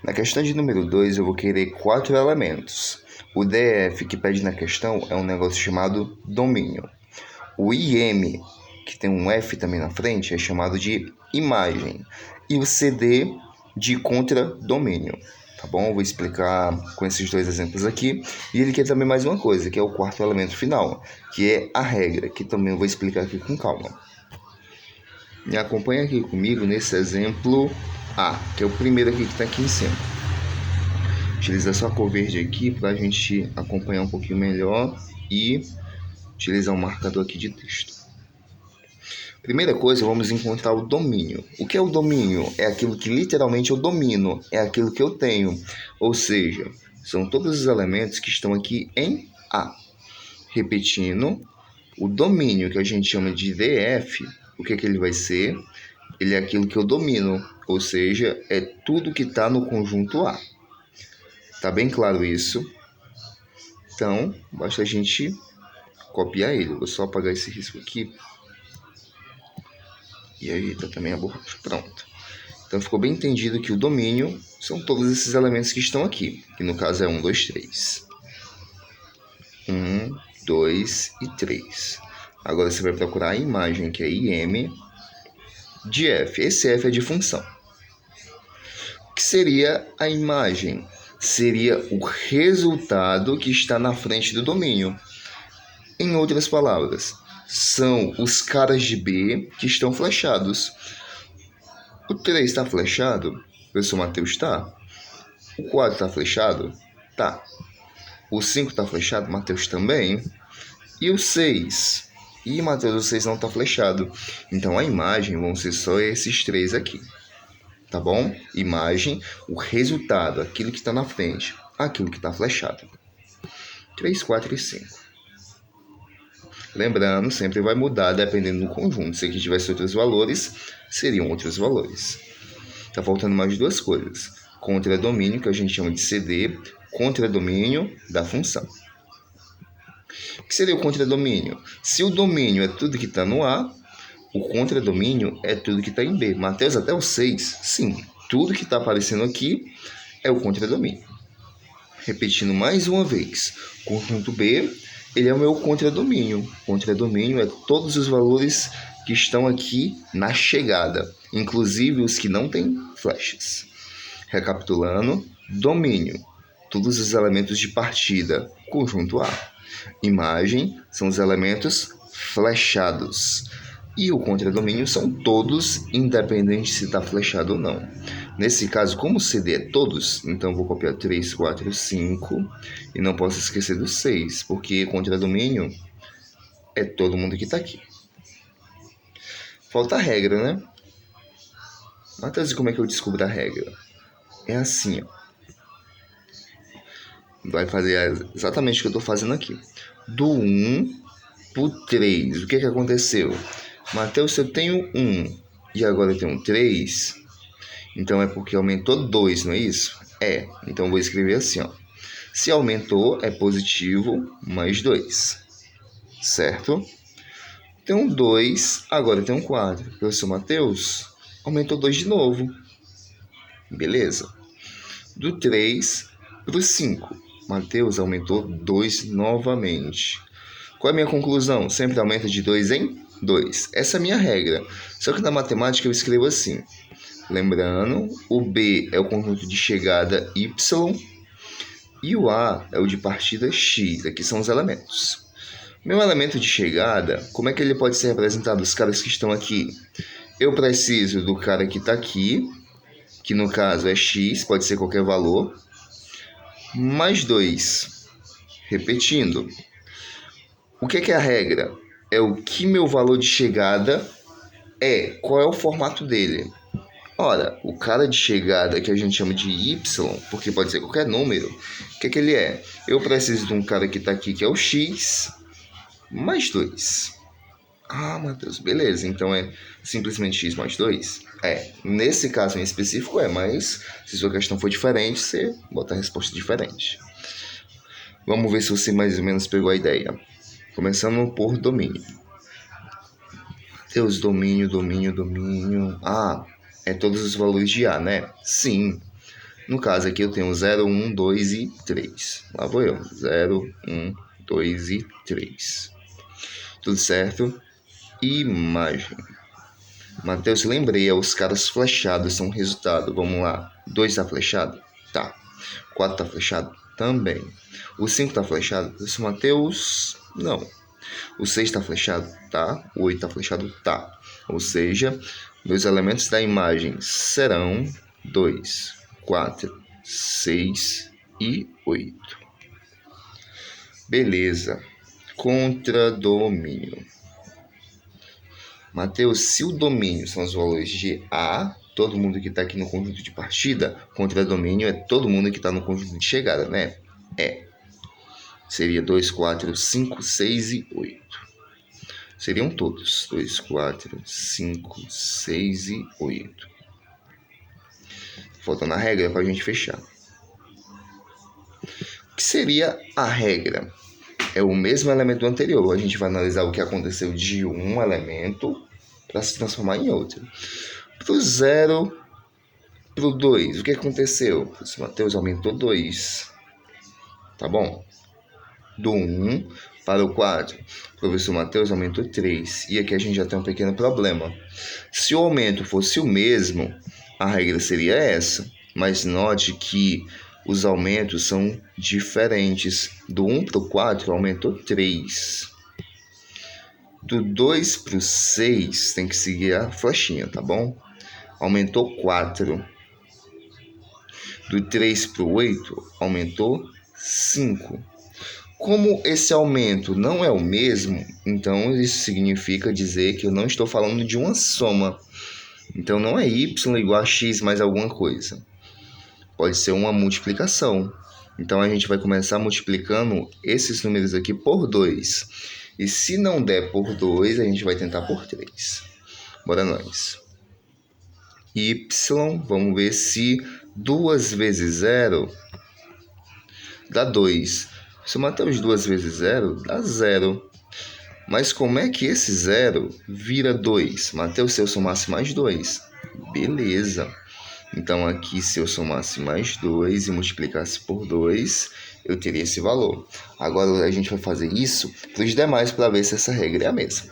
Na questão de número 2, eu vou querer 4 elementos. O DF que pede na questão é um negócio chamado domínio. O IM, que tem um F também na frente, é chamado de imagem. E o CD de contradomínio. Tá bom? Eu vou explicar com esses 2 exemplos aqui. E ele quer também mais uma coisa, que é o 4º elemento final, que é a regra, que também eu vou explicar aqui com calma. Me acompanha aqui comigo nesse exemplo A, que é o primeiro aqui que está aqui em cima. Utilizar só a cor verde aqui para a gente acompanhar um pouquinho melhor e utilizar um marcador aqui de texto. Primeira coisa, vamos encontrar o domínio. O que é o domínio? É aquilo que literalmente eu domino, é aquilo que eu tenho. Ou seja, são todos os elementos que estão aqui em A. Repetindo, o domínio que a gente chama de DF, o que é que ele vai ser? Ele é aquilo que eu domino, ou seja, é tudo que está no conjunto A. Tá bem claro isso? Então, basta a gente copiar ele. Vou só apagar esse risco aqui. E ajeitar também a borracha. Pronto. Então, ficou bem entendido que o domínio são todos esses elementos que estão aqui. Que no caso é 1, 2, 3. 1, 2 e 3. Agora você vai procurar a imagem, que é IM de F. Esse F é de função. O que seria a imagem? Seria o resultado que está na frente do domínio. Em outras palavras, são os caras de B que estão flechados. O 3 está flechado? O professor Matheus está. O 4 está flechado? Tá. O 5 está flechado? Matheus também. E o 6? E Matheus, o 6 não está flechado. Então a imagem vão ser só esses 3 aqui. Tá bom? Imagem, o resultado, aquilo que está na frente, aquilo que está flechado. 3, 4 e 5. Lembrando, sempre vai mudar dependendo do conjunto. Se aqui tivesse outros valores, seriam outros valores. Tá faltando mais 2 coisas. Contradomínio, que a gente chama de CD, contradomínio da função. O que seria o contradomínio? Se o domínio é tudo que está no A, o contradomínio é tudo que está em B. Matheus, até o 6? Sim, tudo que está aparecendo aqui é o contradomínio. Repetindo mais uma vez, conjunto B, ele é o meu contradomínio. Contradomínio é todos os valores que estão aqui na chegada, inclusive os que não têm flechas. Recapitulando, domínio, todos os elementos de partida, conjunto A. Imagem são os elementos flechados. E o contradomínio são todos, independente se está flechado ou não. Nesse caso, como o CD é todos, então eu vou copiar 3, 4, 5. E não posso esquecer do 6, porque contradomínio é todo mundo que está aqui. Falta a regra, né? Matheus, como é que eu descubro a regra? É assim, ó. Vai fazer exatamente o que eu estou fazendo aqui. Do 1 para o 3. O que aconteceu? Matheus, se eu tenho 1 e agora eu tenho 3, então é porque aumentou 2, não é isso? É, então eu vou escrever assim, ó. Se aumentou, é positivo, mais 2. Certo? Tem um 2, agora tem um 4. Professor Matheus, aumentou 2 de novo. Beleza. Do 3 para o 5. Matheus aumentou 2 novamente. Qual é a minha conclusão? Sempre aumenta de 2 em 2. Essa é a minha regra. Só que na matemática eu escrevo assim. Lembrando, o B é o conjunto de chegada Y e o A é o de partida X. Aqui são os elementos. Meu elemento de chegada, como é que ele pode ser representado? Os caras que estão aqui. Eu preciso do cara que está aqui, que no caso é X, pode ser qualquer valor, mais 2. Repetindo. O que é a regra? É o que meu valor de chegada é. Qual é o formato dele? Ora, o cara de chegada que a gente chama de Y, porque pode ser qualquer número, o que ele é? Eu preciso de um cara que está aqui, que é o X, mais 2. Ah, Matheus, beleza. Então é simplesmente X mais 2? É, nesse caso em específico é, mas se sua questão for diferente, você bota a resposta diferente. Vamos ver se você mais ou menos pegou a ideia. Começando por domínio. Deus, domínio. Ah, é todos os valores de A, né? Sim. No caso aqui eu tenho 0, 1, 2 e 3. Lá vou eu. 0, 1, 2 e 3. Tudo certo? Imagem. Matheus, lembrei, os caras flechados são o resultado. Vamos lá. 2 está flechado? Tá. 4 está flechado? Também. O 5 está flechado? Esse Matheus, não. O 6 está flechado? Tá. O 8 está flechado? Tá. Ou seja, os elementos da imagem serão 2, 4, 6 e 8. Beleza. Contradomínio. Mateus, se o domínio são os valores de A, todo mundo que está aqui no conjunto de partida, contradomínio é todo mundo que está no conjunto de chegada, né? Seria 2, 4, 5, 6 e 8. Seriam todos. 2, 4, 5, 6 e 8. Faltando a regra para a gente fechar. O que seria a regra? É o mesmo elemento do anterior. A gente vai analisar o que aconteceu de um elemento para se transformar em outro. Para o 0, para o 2, o que aconteceu? O Matheus aumentou 2. Tá bom? Do 1 para o 4, o professor Matheus aumentou 3. E aqui a gente já tem um pequeno problema. Se o aumento fosse o mesmo, a regra seria essa. Mas note que os aumentos são diferentes. Do 1 para o 4 aumentou 3. Do 2 para o 6 tem que seguir a flechinha, tá bom? Aumentou 4. Do 3 para o 8 aumentou 5. Como esse aumento não é o mesmo, então isso significa dizer que eu não estou falando de uma soma. Então não é y igual a x mais alguma coisa. Pode ser uma multiplicação. Então a gente vai começar multiplicando esses números aqui por 2. E se não der por 2, a gente vai tentar por 3. Bora nós. Y, vamos ver se 2 vezes 0 dá 2. Se eu matar os 2 vezes 0, dá 0. Mas como é que esse 0 vira 2? Mateus, se eu somasse mais 2. Beleza. Então, aqui, se eu somasse mais 2 e multiplicasse por 2, eu teria esse valor. Agora, a gente vai fazer isso para os demais para ver se essa regra é a mesma.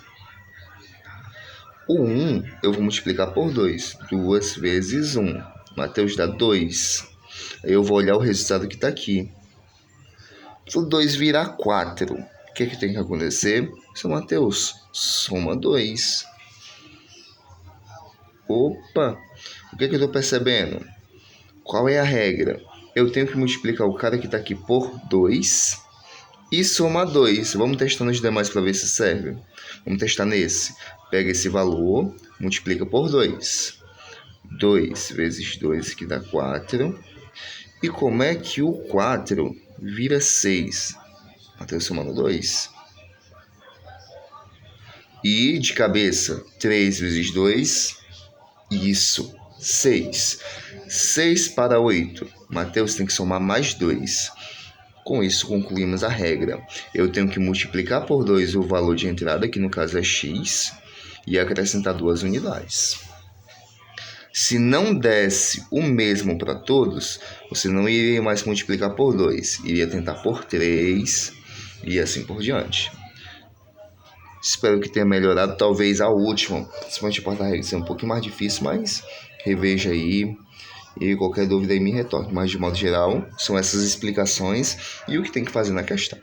O 1, eu vou multiplicar por 2. 2 vezes 1. Mateus, dá 2. Aí eu vou olhar o resultado que está aqui. Se o 2 virar 4, o que tem que acontecer? Seu Mateus, soma 2. Opa! O que eu estou percebendo? Qual é a regra? Eu tenho que multiplicar o cara que está aqui por 2 e somar 2. Vamos testar nos demais para ver se serve. Vamos testar nesse. Pega esse valor, multiplica por 2. 2 vezes 2, que dá 4. E como é que o 4 vira 6? Mateus somando 2. E de cabeça, 3 vezes 2, isso, 6. 6 para 8. Mateus tem que somar mais 2. Com isso, concluímos a regra. Eu tenho que multiplicar por 2 o valor de entrada, que no caso é x, e acrescentar 2 unidades. Se não desse o mesmo para todos, você não iria mais multiplicar por 2, iria tentar por 3 e assim por diante. Espero que tenha melhorado. Talvez a última, principalmente a porta-regra, seja um pouquinho mais difícil, mas reveja aí e qualquer dúvida aí me retorne. Mas de modo geral, são essas explicações e o que tem que fazer na questão.